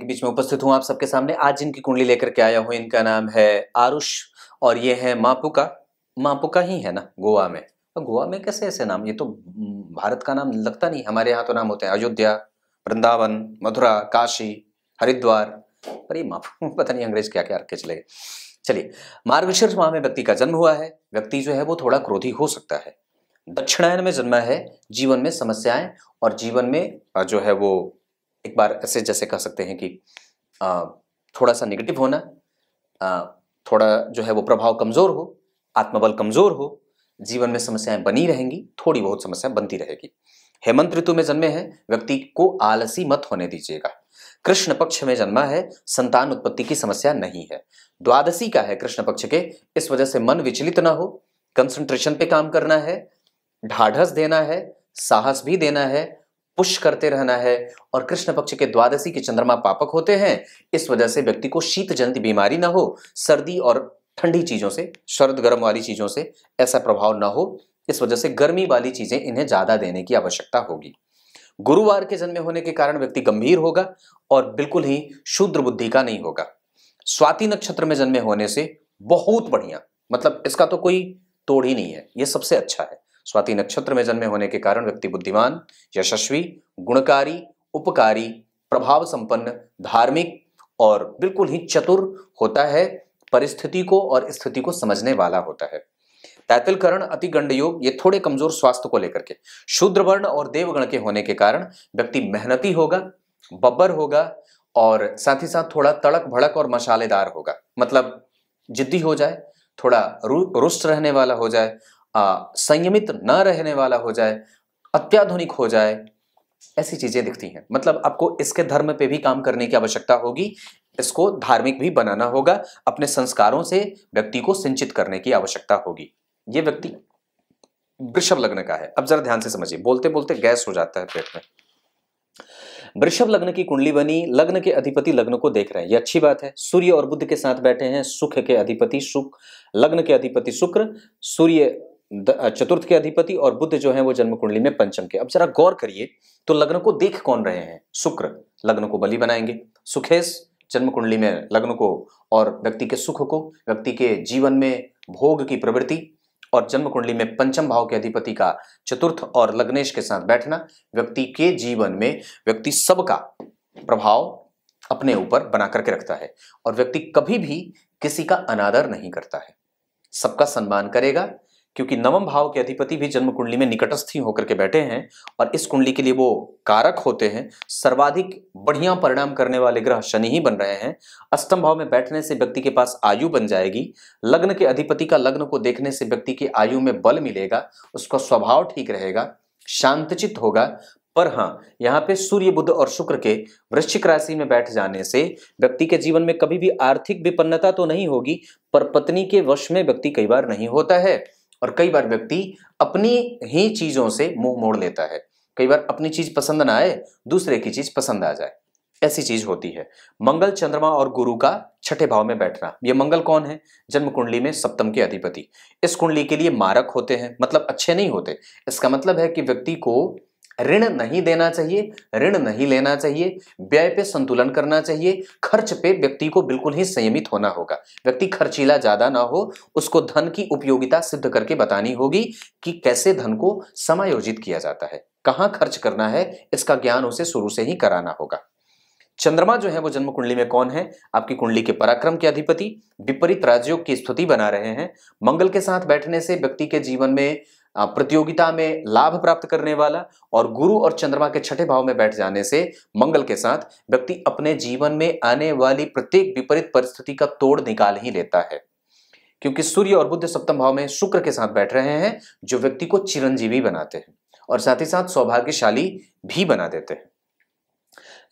बीच में उपस्थित हूं आप सबके सामने। आज जिनकी कुंडली लेकर के आया हूं इनका नाम है आरुष और ये है मापुका। मापुका ही है ना गोवा में? तो गोवा में कैसे ऐसे नाम? ये तो भारत का नाम लगता नहीं। हमारे यहाँ तो नाम होते हैं अयोध्या, वृंदावन, मथुरा, काशी, हरिद्वार। पर ये मापुका पता नहीं अंग्रेज क्या क्या रख के चले गए। चलिए, मार्गशीर्ष माह में व्यक्ति का जन्म हुआ है। व्यक्ति जो है वो थोड़ा क्रोधी हो सकता है। दक्षिणायन में जन्मा है। जीवन में समस्याएं और जीवन में जो है वो एक बार ऐसे जैसे कह सकते हैं कि थोड़ा सा नेगेटिव होना, थोड़ा जो है वो प्रभाव कमजोर हो, आत्मबल कमजोर हो, जीवन में समस्याएं बनी रहेंगी, थोड़ी बहुत समस्या बनती रहेगी। हेमंत ऋतु में जन्मे हैं। व्यक्ति को आलसी मत होने दीजिएगा। कृष्ण पक्ष में जन्मा है। संतान उत्पत्ति की समस्या नहीं है। द्वादशी का है कृष्ण पक्ष के, इस वजह से मन विचलित ना हो। कंसंट्रेशन पे काम करना है, ढाढ़स देना है, साहस भी देना है, पुश करते रहना है। और कृष्ण पक्ष के द्वादशी के चंद्रमा पापक होते हैं, इस वजह से व्यक्ति को शीत जनित बीमारी ना हो, सर्दी और ठंडी चीजों से, सर्द गर्म वाली चीजों से ऐसा प्रभाव ना हो। इस वजह से गर्मी वाली चीजें इन्हें ज्यादा देने की आवश्यकता होगी। गुरुवार के जन्मे होने के कारण व्यक्ति गंभीर होगा और बिल्कुल ही शूद्र बुद्धि का नहीं होगा। स्वाति नक्षत्र में जन्मे होने से बहुत बढ़िया, मतलब इसका तो कोई तोड़ ही नहीं है, ये सबसे अच्छा है। स्वाति नक्षत्र में जन्मे होने के कारण व्यक्ति बुद्धिमान, यशस्वी, गुणकारी, उपकारी, प्रभाव संपन्न, धार्मिक और बिल्कुल ही चतुर होता है। परिस्थिति को और स्थिति को समझने वाला होता है। तैतिल करण, अति गंड योग, ये थोड़े कमजोर स्वास्थ्य को लेकर के। शूद्र वर्ण और देवगण के होने के कारण व्यक्ति मेहनती होगा, बब्बर होगा और साथ ही साथ थोड़ा तड़क भड़क और मसालेदार होगा। मतलब जिद्दी हो जाए, थोड़ा रुष्ट रहने वाला हो जाए, संयमित न रहने वाला हो जाए, अत्याधुनिक हो जाए, ऐसी चीजें दिखती हैं। मतलब आपको इसके धर्म पे भी काम करने की आवश्यकता होगी, इसको धार्मिक भी बनाना होगा, अपने संस्कारों से व्यक्ति को सिंचित करने की आवश्यकता होगी। ये व्यक्ति वृषभ लग्न का है। अब जरा ध्यान से समझिए, बोलते बोलते गैस हो जाता है पेट में। वृषभ लग्न की कुंडली बनी, लग्न के अधिपति लग्न को देख रहे हैं, ये अच्छी बात है। सूर्य और बुध के साथ बैठे हैं। सुख के अधिपति शुक्र, लग्न के अधिपति शुक्र, सूर्य चतुर्थ के अधिपति और बुध जो है वो जन्म कुंडली में पंचम के। अब जरा गौर करिए तो लग्न को देख कौन रहे हैं? शुक्र लग्न को बली बनाएंगे। सुखेश जन्म कुंडली में लग्न को और व्यक्ति के सुख को, व्यक्ति के जीवन में भोग की प्रवृत्ति और जन्म कुंडली में पंचम भाव के अधिपति का चतुर्थ और लग्नेश के साथ बैठना व्यक्ति के जीवन में व्यक्ति सबका प्रभाव अपने ऊपर बना करके रखता है और व्यक्ति कभी भी किसी का अनादर नहीं करता है, सबका सम्मान करेगा। क्योंकि नवम भाव के अधिपति भी जन्म कुंडली में निकटस्थी होकर के बैठे हैं और इस कुंडली के लिए वो कारक होते हैं। सर्वाधिक बढ़िया परिणाम करने वाले ग्रह शनि ही बन रहे हैं। अष्टम भाव में बैठने से व्यक्ति के पास आयु बन जाएगी। लग्न के अधिपति का लग्न को देखने से व्यक्ति की आयु में बल मिलेगा, उसका स्वभाव ठीक रहेगा, शांतचित्त होगा। पर हाँ, यहाँ पे सूर्य बुध और शुक्र के वृश्चिक राशि में बैठ जाने से व्यक्ति के जीवन में कभी भी आर्थिक विपन्नता तो नहीं होगी, पर पत्नी के वश में व्यक्ति कई बार नहीं होता है और कई बार व्यक्ति अपनी ही चीजों से मुंह मोड़ लेता है। कई बार अपनी चीज पसंद ना आए, दूसरे की चीज पसंद आ जाए, ऐसी चीज होती है। मंगल, चंद्रमा और गुरु का छठे भाव में बैठना। ये मंगल कौन है? जन्म कुंडली में सप्तम के अधिपति। इस कुंडली के लिए मारक होते हैं, मतलब अच्छे नहीं होते। इसका मतलब है कि व्यक्ति को ऋण नहीं देना चाहिए, ऋण नहीं लेना चाहिए, व्यय पे संतुलन करना चाहिए, खर्च पे व्यक्ति को बिल्कुल ही संयमित होना होगा। व्यक्ति खर्चीला ज्यादा ना हो, उसको धन की उपयोगिता सिद्ध करके बतानी होगी कि कैसे धन को समायोजित किया जाता है, कहां खर्च करना है, इसका ज्ञान उसे शुरू से ही कराना होगा। चंद्रमा जो है वो जन्म कुंडली में कौन है? आपकी कुंडली के पराक्रम के अधिपति, विपरीत राजयोग की स्थिति बना रहे हैं। मंगल के साथ बैठने से व्यक्ति के जीवन में प्रतियोगिता में लाभ प्राप्त करने वाला और गुरु और चंद्रमा के छठे भाव में बैठ जाने से मंगल के साथ व्यक्ति अपने जीवन में आने वाली प्रत्येक विपरीत परिस्थिति का तोड़ निकाल ही लेता है। क्योंकि सूर्य और बुध सप्तम भाव में शुक्र के साथ बैठ रहे हैं जो व्यक्ति को चिरंजीवी बनाते हैं और साथ ही साथ सौभाग्यशाली भी बना देते हैं।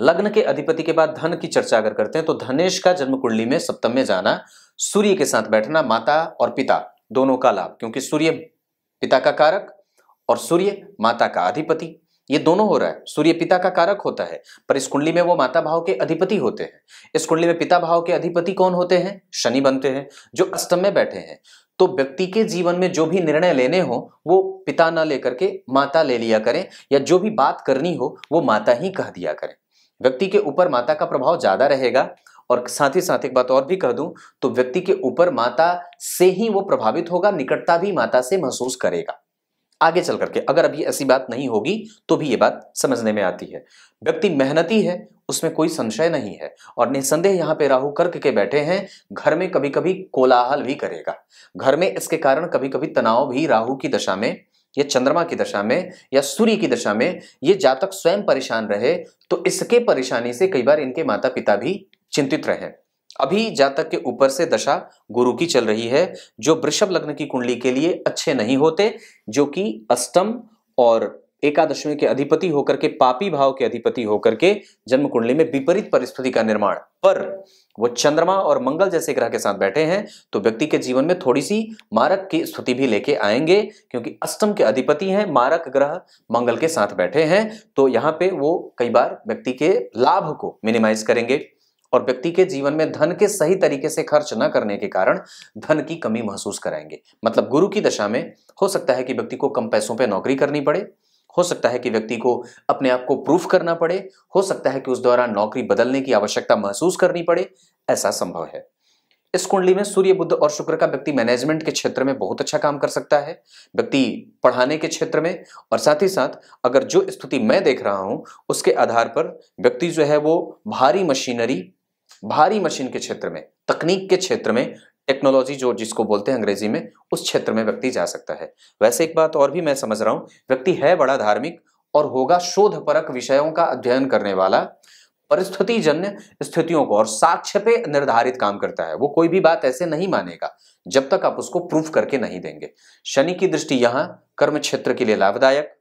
लग्न के अधिपति के बाद धन की चर्चा अगर करते हैं तो धनेश का जन्म कुंडली में सप्तम में जाना, सूर्य के साथ बैठना, माता और पिता दोनों का लाभ, क्योंकि सूर्य पिता का कारक और सूर्य माता का अधिपति, ये दोनों हो रहा है। सूर्य पिता का कारक होता है पर इस कुंडली में वो माता भाव के अधिपति होते हैं। इस कुंडली में पिता भाव के अधिपति कौन होते हैं? शनि बनते हैं जो अष्टम में बैठे हैं। तो व्यक्ति के जीवन में जो भी निर्णय लेने हो वो पिता ना लेकर के माता ले लिया करें, या जो भी बात करनी हो वो माता ही कह दिया करें। व्यक्ति के ऊपर माता का प्रभाव ज्यादा रहेगा। और साथ ही साथ एक बात और भी कह दूं तो व्यक्ति के ऊपर माता से ही वो प्रभावित होगा, निकटता भी माता से महसूस करेगा। आगे चल करके अगर अभी ऐसी बात नहीं होगी तो भी ये बात समझने में आती है। व्यक्ति मेहनती है, उसमें कोई संशय नहीं है, और निस्संदेह यहाँ पे राहु कर्क के बैठे हैं, घर में कभी कभी कोलाहल भी करेगा। घर में इसके कारण कभी कभी तनाव भी राहु की दशा में या चंद्रमा की दशा में या सूर्य की दशा में ये जातक स्वयं परेशान रहे तो इसके परेशानी से कई बार इनके माता पिता भी चिंतित रहे। अभी जातक के ऊपर से दशा गुरु की चल रही है, जो वृषभ लग्न की कुंडली के लिए अच्छे नहीं होते, जो कि अष्टम और एकादशवें के अधिपति होकर के, पापी भाव के अधिपति होकर के जन्म कुंडली में विपरीत परिस्थिति का निर्माण, पर वो चंद्रमा और मंगल जैसे ग्रह के साथ बैठे हैं तो व्यक्ति के जीवन में थोड़ी सी मारक की स्थिति भी लेके आएंगे, क्योंकि अष्टम के अधिपति हैं, मारक ग्रह मंगल के साथ बैठे हैं। तो यहाँ पे वो कई बार व्यक्ति के लाभ को मिनिमाइज करेंगे और व्यक्ति के जीवन में धन के सही तरीके से खर्च न करने के कारण धन की कमी महसूस कराएंगे। मतलब गुरु की दशा में हो सकता है कि व्यक्ति को कम पैसों पे नौकरी करनी पड़े, हो सकता है कि व्यक्ति को अपने आप को प्रूफ करना पड़े, हो सकता है कि उस दौरान नौकरी बदलने की आवश्यकता महसूस करनी पड़े, ऐसा संभव है। इस कुंडली में सूर्य, बुध और शुक्र का व्यक्ति मैनेजमेंट के क्षेत्र में बहुत अच्छा काम कर सकता है, व्यक्ति पढ़ाने के क्षेत्र में, और साथ ही साथ अगर जो स्थिति मैं देख रहा हूं उसके आधार पर व्यक्ति जो है वो भारी मशीनरी, भारी मशीन के क्षेत्र में, तकनीक के क्षेत्र में, टेक्नोलॉजी जो जिसको बोलते हैं अंग्रेजी में, उस क्षेत्र में व्यक्ति जा सकता है। वैसे एक बात और भी मैं समझ रहा हूं, व्यक्ति है बड़ा धार्मिक और होगा शोधपरक विषयों का अध्ययन करने वाला, परिस्थिति जन्य स्थितियों को और साक्ष्य पे निर्धारित काम करता है। वो कोई भी बात ऐसे नहीं मानेगा जब तक आप उसको प्रूफ करके नहीं देंगे। शनि की दृष्टि यहां कर्म क्षेत्र के लिए लाभदायक,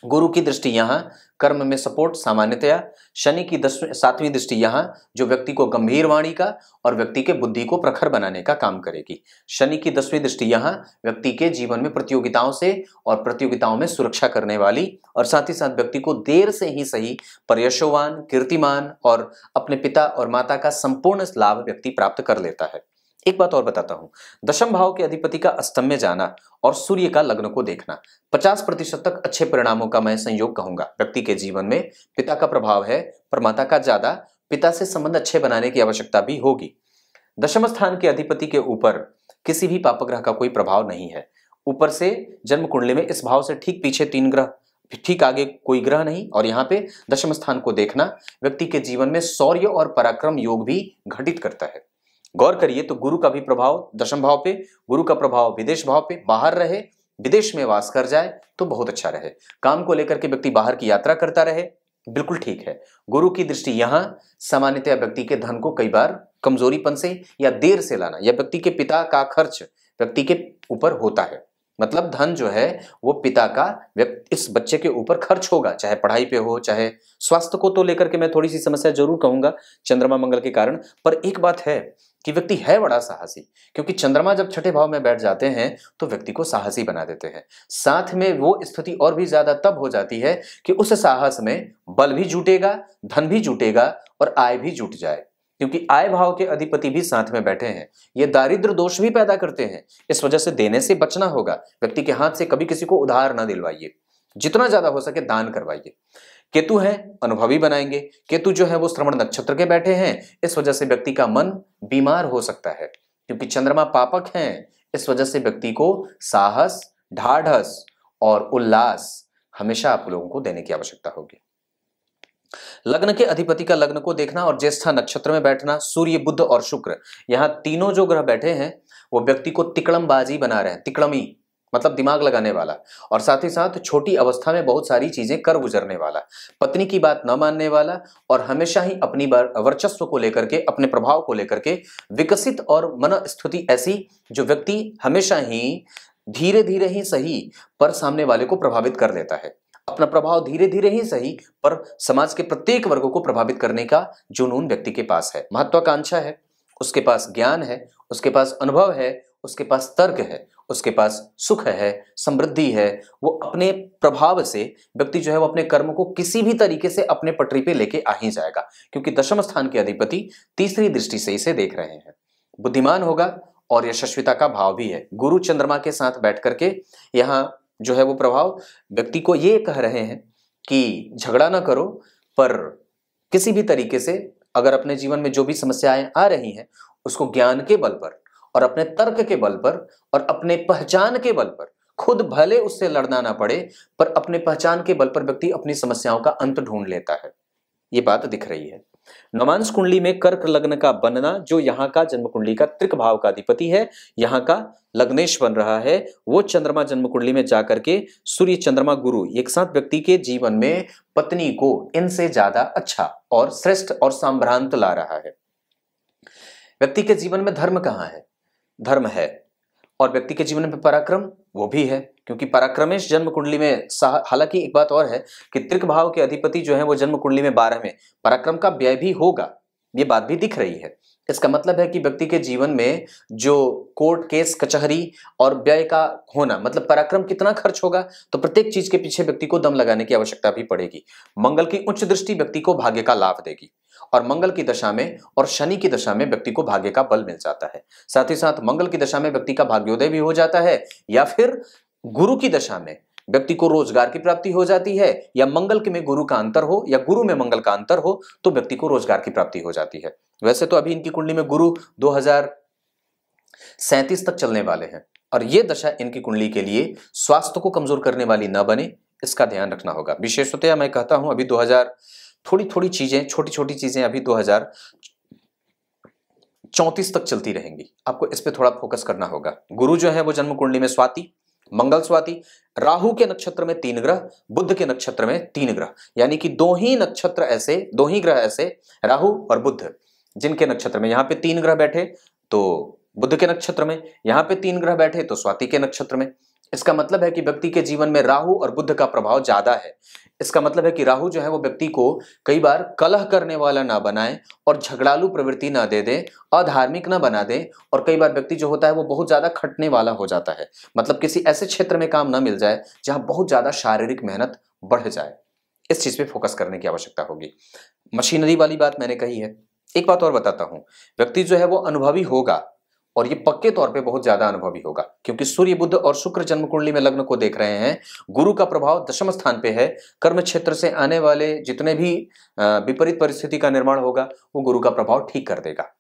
गुरु की दृष्टि यहां कर्म में सपोर्ट सामान्यतया, शनि की 7वीं दृष्टि यहां जो व्यक्ति को गंभीर वाणी का और व्यक्ति के बुद्धि को प्रखर बनाने का काम करेगी। शनि की 10वीं दृष्टि यहां व्यक्ति के जीवन में प्रतियोगिताओं से और प्रतियोगिताओं में सुरक्षा करने वाली, और साथ ही साथ व्यक्ति को देर से ही सही पर यशोवान, कीर्तिमान और अपने पिता और माता का संपूर्ण लाभ व्यक्ति प्राप्त कर लेता है। एक बात और बताता हूं, दशम भाव के अधिपति का अष्टम में जाना और सूर्य का लग्न को देखना 50% तक अच्छे परिणामों का मैं संयोग कहूंगा। व्यक्ति के जीवन में पिता का प्रभाव है पर माता का ज्यादा, पिता से संबंध अच्छे बनाने की आवश्यकता भी होगी। दशम स्थान के अधिपति के ऊपर किसी भी पापग्रह का कोई प्रभाव नहीं है। ऊपर से जन्म कुंडली में इस भाव से ठीक पीछे 3 ग्रह, ठीक आगे कोई ग्रह नहीं, और यहाँ पे दशम स्थान को देखना व्यक्ति के जीवन में शौर्य और पराक्रम योग भी घटित करता है। गौर करिए तो गुरु का भी प्रभाव दशम भाव पे, गुरु का प्रभाव विदेश भाव पे, बाहर रहे, विदेश में वास कर जाए तो बहुत अच्छा रहे। काम को लेकर के व्यक्ति बाहर की यात्रा करता रहे, बिल्कुल ठीक है। गुरु की दृष्टि यहां सामान्यतः व्यक्ति के धन को कई बार कमजोरीपन से या देर से लाना, या व्यक्ति के पिता का खर्च व्यक्ति के ऊपर होता है। मतलब धन जो है वो पिता का इस बच्चे के ऊपर खर्च होगा, चाहे पढ़ाई पे हो, चाहे स्वास्थ्य को तो लेकर के मैं थोड़ी सी समस्या जरूर कहूंगा चंद्रमा मंगल के कारण। पर एक बात है कि व्यक्ति है बड़ा साहसी, क्योंकि चंद्रमा जब छठे भाव में बैठ जाते हैं तो व्यक्ति को साहसी बना देते हैं। साथ में वो स्थिति और भी ज्यादा तब हो जाती है कि उस साहस में बल भी जुटेगा, धन भी जुटेगा और आय भी जुट जाए, क्योंकि आय भाव के अधिपति भी साथ में बैठे हैं। ये दारिद्र दोष भी पैदा करते हैं, इस वजह से देने से बचना होगा। व्यक्ति के हाथ से कभी किसी को उधार ना दिलवाइए, जितना ज्यादा हो सके दान करवाइए। केतु है अनुभवी बनाएंगे, केतु जो है वो श्रवण नक्षत्र के बैठे हैं, इस वजह से व्यक्ति का मन बीमार हो सकता है, क्योंकि चंद्रमा पापक हैं। इस वजह से व्यक्ति को साहस, ढाढ़स और उल्लास हमेशा आप लोगों को देने की आवश्यकता होगी। लग्न के अधिपति का लग्न को देखना और ज्येष्ठा नक्षत्र में बैठना, सूर्य, बुध और शुक्र, यहाँ तीनों जो ग्रह बैठे हैं वो व्यक्ति को तिकड़मबाजी बना रहे हैं। तिकड़मी मतलब दिमाग लगाने वाला, और साथ ही साथ छोटी अवस्था में बहुत सारी चीजें कर गुजरने वाला, पत्नी की बात न मानने वाला, और हमेशा ही अपनी वर्चस्व को लेकर के, अपने प्रभाव को लेकर के विकसित और मन स्थिति ऐसी जो व्यक्ति हमेशा ही धीरे धीरे ही सही पर सामने वाले को प्रभावित कर लेता है। अपना प्रभाव धीरे धीरे ही सही पर समाज के प्रत्येक वर्ग को प्रभावित करने का जुनून व्यक्ति के पास है। महत्वाकांक्षा है, उसके पास ज्ञान है, उसके पास अनुभव है, उसके पास तर्क है, उसके पास सुख है, समृद्धि है। वो अपने प्रभाव से व्यक्ति जो है वो अपने कर्म को किसी भी तरीके से अपने पटरी पे लेके आ ही जाएगा, क्योंकि दशम स्थान के अधिपति तीसरी दृष्टि से इसे देख रहे हैं। बुद्धिमान होगा और यशस्विता का भाव भी है। गुरु चंद्रमा के साथ बैठ करके यहाँ जो है वो प्रभाव व्यक्ति को ये कह रहे हैं कि झगड़ा ना करो, पर किसी भी तरीके से अगर अपने जीवन में जो भी समस्याएं आ रही हैं उसको ज्ञान के बल पर और अपने तर्क के बल पर और अपने पहचान के बल पर, खुद भले उससे लड़ना ना पड़े पर अपने पहचान के बल पर व्यक्ति अपनी समस्याओं का अंत ढूंढ लेता है। ये बात दिख रही है। नवांश कुंडली में कर्क लग्न का बनना, जो यहाँ का जन्म कुंडली का त्रिक भाव का अधिपति है, यहाँ का लग्नेश बन रहा है, वो चंद्रमा जन्म कुंडली में जाकर के सूर्य चंद्रमा गुरु एक साथ व्यक्ति के जीवन में पत्नी को इनसे ज्यादा अच्छा और श्रेष्ठ और संभ्रांत ला रहा है। व्यक्ति के जीवन में धर्म कहाँ है? धर्म है। और व्यक्ति के जीवन में पराक्रम वो भी है, क्योंकि पराक्रमेश जन्म कुंडली में, हालांकि एक बात और है कि त्रिक भाव के अधिपति जो है वो जन्म कुंडली में 12 में, पराक्रम का व्यय भी होगा, ये बात भी दिख रही है। इसका मतलब है कि व्यक्ति के जीवन में जो कोर्ट केस कचहरी और व्यय का होना, मतलब पराक्रम कितना खर्च होगा, तो प्रत्येक चीज के पीछे व्यक्ति को दम लगाने की आवश्यकता भी पड़ेगी। मंगल की उच्च दृष्टि व्यक्ति को भाग्य का लाभ देगी और मंगल की दशा में और शनि की दशा में व्यक्ति को भाग्य का बल मिल जाता है। साथ ही साथ मंगल की दशा में व्यक्ति का भाग्योदय भी हो जाता है, या फिर गुरु की दशा में व्यक्ति को रोजगार की प्राप्ति हो जाती है, या मंगल के में गुरु का अंतर हो या गुरु में मंगल का अंतर हो तो व्यक्ति को रोजगार की प्राप्ति हो जाती है। वैसे तो अभी इनकी कुंडली में गुरु 2037 तक चलने वाले हैं और ये दशा इनकी कुंडली के लिए स्वास्थ्य को कमजोर करने वाली न बने, इसका ध्यान रखना होगा। विशेषतः मैं कहता हूं अभी 2000 थोड़ी चीजें, छोटी छोटी चीजें अभी 2034 तक चलती रहेंगी, आपको इस पे थोड़ा फोकस करना होगा। गुरु जो है वो जन्म कुंडली में स्वाति, मंगल स्वाति, राहु के नक्षत्र में 3 ग्रह, बुध के नक्षत्र में 3 ग्रह, यानी कि दो ही ग्रह ऐसे राहु और बुध जिनके नक्षत्र में यहाँ पे 3 ग्रह बैठे तो बुध के नक्षत्र में, यहाँ पे 3 ग्रह बैठे तो स्वाति के नक्षत्र में। इसका मतलब है कि व्यक्ति के जीवन में राहु और बुध का प्रभाव ज्यादा है। इसका मतलब है कि राहु जो है वो व्यक्ति को कई बार कलह करने वाला ना बनाए और झगड़ालू प्रवृत्ति ना दे दे, अधार्मिक ना बना दे, और कई बार व्यक्ति जो होता है वो बहुत ज्यादा खटने वाला हो जाता है, मतलब किसी ऐसे क्षेत्र में काम ना मिल जाए जहां बहुत ज्यादा शारीरिक मेहनत बढ़ जाए। इस चीज पे फोकस करने की आवश्यकता होगी। मशीनरी वाली बात मैंने कही है। एक बात और बताता हूं, व्यक्ति जो है वो अनुभवी होगा और ये पक्के तौर पे बहुत ज्यादा अनुभवी होगा, क्योंकि सूर्य बुध और शुक्र जन्म कुंडली में लग्न को देख रहे हैं। गुरु का प्रभाव दशम स्थान पे है। कर्म क्षेत्र से आने वाले जितने भी विपरीत परिस्थिति का निर्माण होगा वो गुरु का प्रभाव ठीक कर देगा।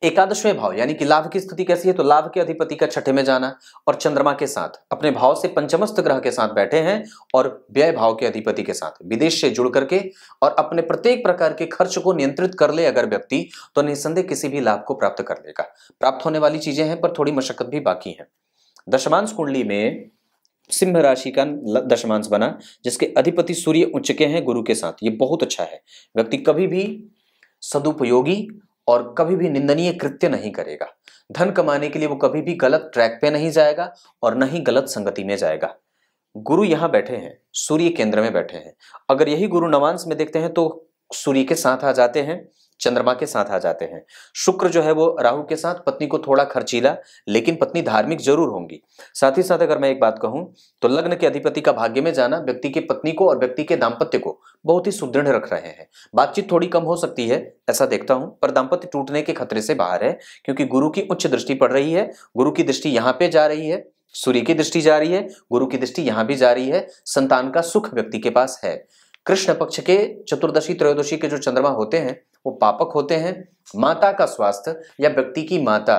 एकादशवें भाव यानी कि लाभ की स्थिति कैसी है, तो लाभ के अधिपति का छठे में जाना और चंद्रमा के साथ अपने भाव से पंचमस्थ ग्रह के साथ बैठे हैं और व्यय भाव के अधिपति के साथ विदेश से जुड़ करके और अपने प्रत्येक प्रकार के खर्च को नियंत्रित कर ले अगर व्यक्ति, तो निस्संदेह किसी भी लाभ को प्राप्त कर लेगा। प्राप्त होने वाली चीजें हैं पर थोड़ी मशक्कत भी बाकी है। दशमांश कुंडली में सिंह राशि का दशमांश बना जिसके अधिपति सूर्य उच्च के हैं गुरु के साथ, ये बहुत अच्छा है। व्यक्ति कभी भी सदुपयोगी और कभी भी निंदनीय कृत्य नहीं करेगा। धन कमाने के लिए वो कभी भी गलत ट्रैक पे नहीं जाएगा और न ही गलत संगति में जाएगा। गुरु यहां बैठे हैं, सूर्य केंद्र में बैठे हैं। अगर यही गुरु नवांश में देखते हैं तो सूर्य के साथ आ जाते हैं, चंद्रमा के साथ आ जाते हैं। शुक्र जो है वो राहु के साथ, पत्नी को थोड़ा खर्चीला लेकिन पत्नी धार्मिक जरूर होंगी। साथ ही साथ अगर मैं एक बात कहूं तो लग्न के अधिपति का भाग्य में जाना व्यक्ति की पत्नी को और व्यक्ति के दाम्पत्य को बहुत ही सुदृढ़ रख रहे हैं। बातचीत थोड़ी कम हो सकती है ऐसा देखता हूं, पर दाम्पत्य टूटने के खतरे से बाहर है, क्योंकि गुरु की उच्च दृष्टि पड़ रही है। गुरु की दृष्टि यहाँ पे जा रही है, सूर्य की दृष्टि जा रही है, गुरु की दृष्टि यहां भी जा रही है। संतान का सुख व्यक्ति के पास है। कृष्ण पक्ष के चतुर्दशी त्रयोदशी के जो चंद्रमा होते हैं वो पापक होते हैं। माता का स्वास्थ्य या व्यक्ति की माता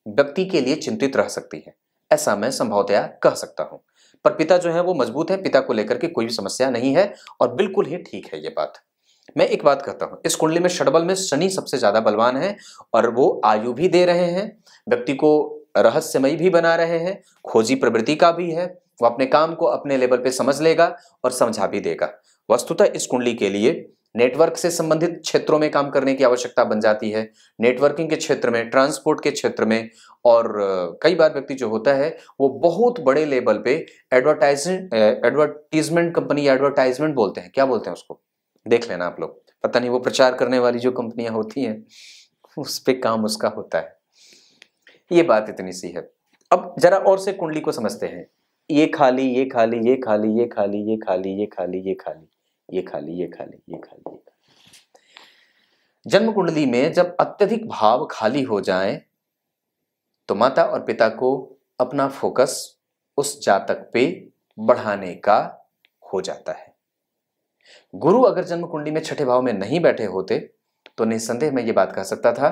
व्यक्ति के लिए चिंतित रह सकती है, ऐसा मैं संभवतया कह सकता हूं। पर पिता जो है वो मजबूत है, पिता को लेकर के कोई भी समस्या नहीं है और बिल्कुल ही ठीक है ये बात। मैं एक बात कहता हूं, इस कुंडली में षडबल में शनि सबसे ज्यादा बलवान है और वो आयु भी दे रहे हैं, व्यक्ति को रहस्यमयी भी बना रहे हैं, खोजी प्रवृत्ति का भी है। वो अपने काम को अपने लेवल पे समझ लेगा और समझा भी देगा। वस्तुतः इस कुंडली के लिए नेटवर्क से संबंधित क्षेत्रों में काम करने की आवश्यकता बन जाती है। नेटवर्किंग के क्षेत्र में, ट्रांसपोर्ट के क्षेत्र में, और कई बार व्यक्ति जो होता है वो बहुत बड़े लेवल पे एडवर्टीजमेंट कंपनी, एडवर्टाइजमेंट बोलते हैं, क्या बोलते हैं उसको, देख लेना आप लोग, पता नहीं, वो प्रचार करने वाली जो कंपनियां होती हैं उस पे काम उसका होता है। ये बात इतनी सी है। अब जरा और से कुंडली को समझते हैं। ये खाली, ये खाली, ये खाली, ये खाली, ये खाली, ये खाली, ये खाली, ये खाली, ये खाली, ये खाली। जन्म कुंडली में जब अत्यधिक भाव खाली हो जाए तो माता और पिता को अपना फोकस उस जातक पे बढ़ाने का हो जाता है। गुरु अगर जन्म कुंडली में छठे भाव में नहीं बैठे होते तो निस्संदेह मैं ये बात कह सकता था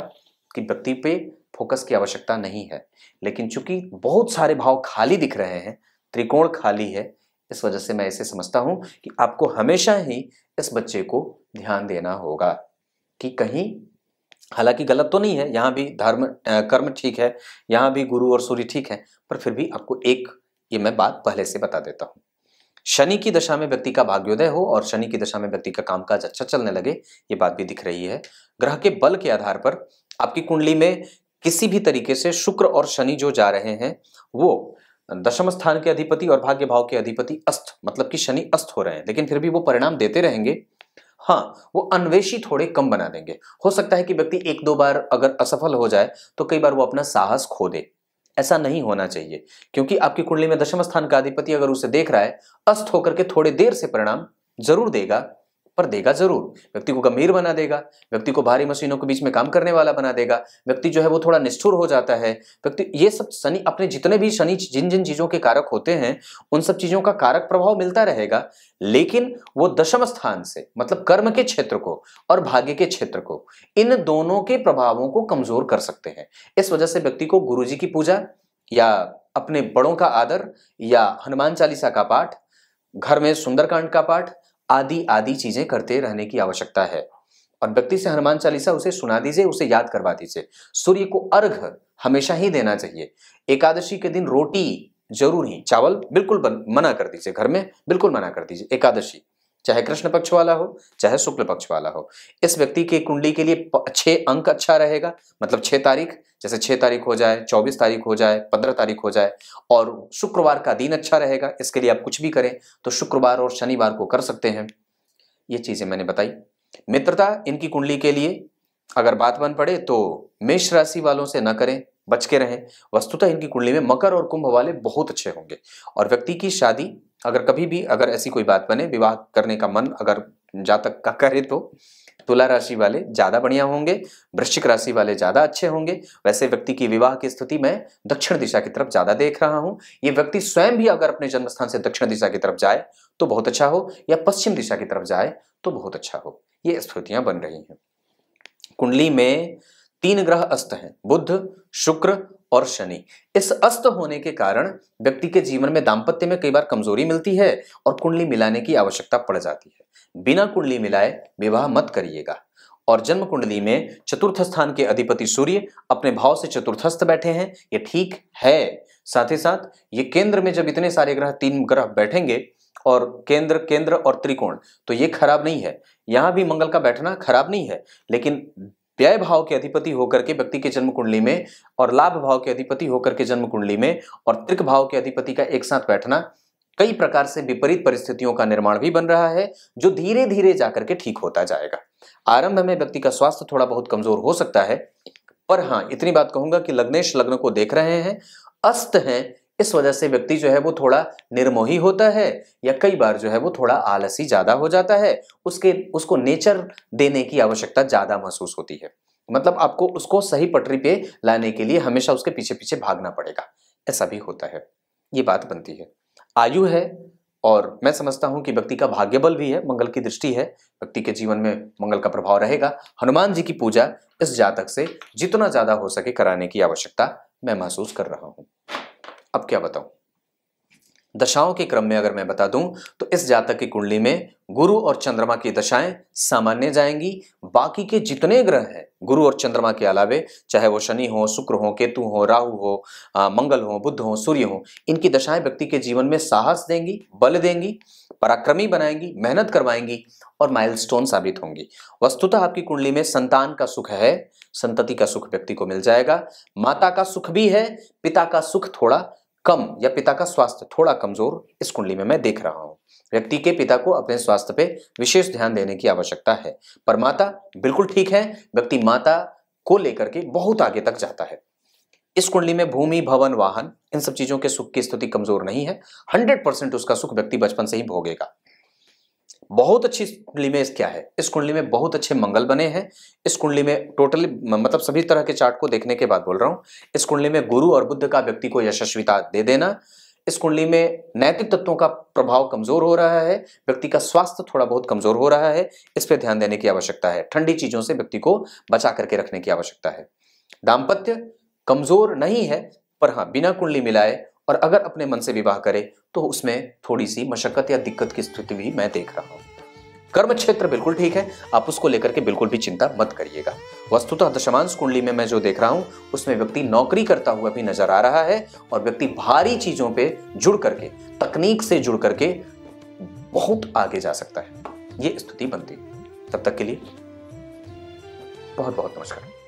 कि व्यक्ति पे फोकस की आवश्यकता नहीं है, लेकिन चूंकि बहुत सारे भाव खाली दिख रहे हैं, त्रिकोण खाली है, इस वजह से मैं इसे समझता हूं कि आपको हमेशा ही इस बच्चे को ध्यान देना होगा कि कहीं, हालांकि गलत तो नहीं है, यहां भी धर्म कर्म ठीक है, यहां भी गुरु और सूर्य ठीक है, पर फिर भी आपको एक ये मैं बात पहले से बता देता हूं। शनि की दशा में व्यक्ति का भाग्योदय हो और शनि की दशा में व्यक्ति का कामकाज अच्छा चलने लगे, ये बात भी दिख रही है। ग्रह के बल के आधार पर आपकी कुंडली में किसी भी तरीके से शुक्र और शनि जो जा रहे हैं वो दशम स्थान के अधिपति और भाग्य भाव के अधिपति अस्त, मतलब कि शनि अस्त हो रहे हैं, लेकिन फिर भी वो परिणाम देते रहेंगे। हाँ, वो अन्वेषी थोड़े कम बना देंगे। हो सकता है कि व्यक्ति एक दो बार अगर असफल हो जाए तो कई बार वो अपना साहस खो दे, ऐसा नहीं होना चाहिए, क्योंकि आपकी कुंडली में दशम स्थान का अधिपति अगर उसे देख रहा है, अस्त होकर के थोड़े देर से परिणाम जरूर देगा, पर देगा जरूर। व्यक्ति को गंभीर बना देगा, व्यक्ति को भारी मशीनों के बीच में काम करने वाला बना देगा, व्यक्ति जो है वो थोड़ा निष्ठुर हो जाता है। व्यक्ति ये सब शनि अपने जितने भी शनि जिन जिन चीजों के कारक होते हैं उन सब चीजों का कारक प्रभाव मिलता रहेगा, लेकिन वो दशम स्थान से मतलब कर्म के क्षेत्र को और भाग्य के क्षेत्र को, इन दोनों के प्रभावों को कमजोर कर सकते हैं। इस वजह से व्यक्ति को गुरु जी की पूजा या अपने बड़ों का आदर या हनुमान चालीसा का पाठ, घर में सुंदरकांड का पाठ आदि आदि चीजें करते रहने की आवश्यकता है। और व्यक्ति से हनुमान चालीसा उसे सुना दीजिए, उसे याद करवा दीजिए। सूर्य को अर्घ हमेशा ही देना चाहिए। एकादशी के दिन रोटी जरूर ही, चावल बिल्कुल मना कर दीजिए, घर में बिल्कुल मना कर दीजिए। एकादशी चाहे कृष्ण पक्ष वाला हो चाहे शुक्ल पक्ष वाला हो। इस व्यक्ति के कुंडली के लिए 6 अंक अच्छा रहेगा, मतलब 6 तारीख, जैसे 6 तारीख हो जाए, 24 तारीख हो जाए, 15 तारीख हो जाए, और शुक्रवार का दिन अच्छा रहेगा। इसके लिए आप कुछ भी करें तो शुक्रवार और शनिवार को कर सकते हैं। ये चीजें मैंने बताई। मित्रता इनकी कुंडली के लिए अगर बात बन पड़े तो मेष राशि वालों से न करें, बच के रहें। वस्तुतः इनकी कुंडली में मकर और कुंभ वाले बहुत अच्छे होंगे। और व्यक्ति की शादी अगर कभी भी अगर ऐसी कोई बात बने, विवाह करने का मन अगर जातक का करे तो तुला राशि वाले ज्यादा बढ़िया होंगे, वृश्चिक राशि वाले ज्यादा अच्छे होंगे। वैसे व्यक्ति की विवाह की स्थिति मैं दक्षिण दिशा की तरफ ज्यादा देख रहा हूं। ये व्यक्ति स्वयं भी अगर अपने जन्म स्थान से दक्षिण दिशा की तरफ जाए तो बहुत अच्छा हो, या पश्चिम दिशा की तरफ जाए तो बहुत अच्छा हो। ये स्थितियां बन रही हैं। कुंडली में 3 ग्रह अस्त हैं, बुध, शुक्र और शनि। इस अस्त होने के कारण व्यक्ति के जीवन में दाम्पत्य में कई बार कमजोरी मिलती है और कुंडली मिलाने की आवश्यकता पड़ जाती है। बिना कुंडली मिलाए विवाह मत करिएगा। और जन्म कुंडली में चतुर्थ स्थान के अधिपति सूर्य अपने भाव से चतुर्थस्थ बैठे हैं, ये ठीक है। साथ ही साथ ये केंद्र में जब इतने सारे ग्रह 3 ग्रह बैठेंगे और केंद्र और त्रिकोण, तो ये खराब नहीं है। यहां भी मंगल का बैठना खराब नहीं है, लेकिन व्यय भाव के अधिपति होकर के व्यक्ति के जन्म कुंडली में और लाभ भाव के अधिपति होकर के जन्म कुंडली में और त्रिक भाव के अधिपति का एक साथ बैठना कई प्रकार से विपरीत परिस्थितियों का निर्माण भी बन रहा है, जो धीरे धीरे जाकर के ठीक होता जाएगा। आरंभ में व्यक्ति का स्वास्थ्य थोड़ा बहुत कमजोर हो सकता है, पर हाँ इतनी बात कहूंगा कि लग्नेश लग्न को देख रहे हैं, अस्त हैं, इस वजह से व्यक्ति जो है वो थोड़ा निर्मोही होता है, या कई बार जो है वो थोड़ा आलसी ज्यादा हो जाता है। उसको नेचर देने की आवश्यकता ज्यादा महसूस होती है, मतलब आपको उसको सही पटरी पे लाने के लिए हमेशा उसके पीछे पीछे भागना पड़ेगा, ऐसा भी होता है। ये बात बनती है। आयु है, और मैं समझता हूं कि व्यक्ति का भाग्य बल भी है, मंगल की दृष्टि है, व्यक्ति के जीवन में मंगल का प्रभाव रहेगा। हनुमान जी की पूजा इस जातक से जितना ज्यादा हो सके कराने की आवश्यकता मैं महसूस कर रहा हूं। अब क्या बताऊं, दशाओं के क्रम में अगर मैं बता दूं तो इस जातक की कुंडली में गुरु और चंद्रमा की दशाएं सामान्य जाएंगी। बाकी के जितने ग्रह हैं गुरु और चंद्रमा के अलावे, चाहे वो शनि हो, शुक्र हो, केतु हो, राहु हो, मंगल हो, बुध हो, सूर्य हो, इनकी दशाएं व्यक्ति के जीवन में साहस देंगी, बल देंगी, पराक्रमी बनाएंगी, मेहनत करवाएंगी और माइलस्टोन साबित होंगी। वस्तुतः आपकी कुंडली में संतान का सुख है, संतति का सुख व्यक्ति को मिल जाएगा। माता का सुख भी है, पिता का सुख थोड़ा कम या पिता का स्वास्थ्य थोड़ा कमजोर इस कुंडली में मैं देख रहा हूं। व्यक्ति के पिता को अपने स्वास्थ्य पे विशेष ध्यान देने की आवश्यकता है, पर माता बिल्कुल ठीक है। व्यक्ति माता को लेकर के बहुत आगे तक जाता है। इस कुंडली में भूमि, भवन, वाहन, इन सब चीजों के सुख की स्थिति कमजोर नहीं है। 100% उसका सुख व्यक्ति बचपन से ही भोगेगा। बहुत अच्छी कुंडली में क्या है, इस कुंडली में बहुत अच्छे मंगल बने हैं। इस कुंडली में टोटली मतलब सभी तरह के चार्ट को देखने के बाद बोल रहा हूं, इस कुंडली में गुरु और बुध का व्यक्ति को यशस्विता दे देना, इस कुंडली में नैतिक तत्वों का प्रभाव कमजोर हो रहा है, व्यक्ति का स्वास्थ्य थोड़ा बहुत कमजोर हो रहा है, इस पर ध्यान देने की आवश्यकता है। ठंडी चीजों से व्यक्ति को बचा करके रखने की आवश्यकता है। दाम्पत्य कमजोर नहीं है, पर हाँ बिना कुंडली मिलाए और अगर अपने मन से विवाह करे तो उसमें थोड़ी सी मशक्कत या दिक्कत की स्थिति भी मैं देख रहा हूं। कर्म क्षेत्र बिल्कुल ठीक है, आप उसको लेकर के बिल्कुल भी चिंता मत करिएगा। वस्तुतः दशमांश कुंडली में मैं जो देख रहा हूं उसमें व्यक्ति नौकरी करता हुआ भी नजर आ रहा है और व्यक्ति भारी चीजों पे जुड़ करके, तकनीक से जुड़ करके बहुत आगे जा सकता है, ये स्थिति बनती है। तब तक के लिए बहुत बहुत नमस्कार।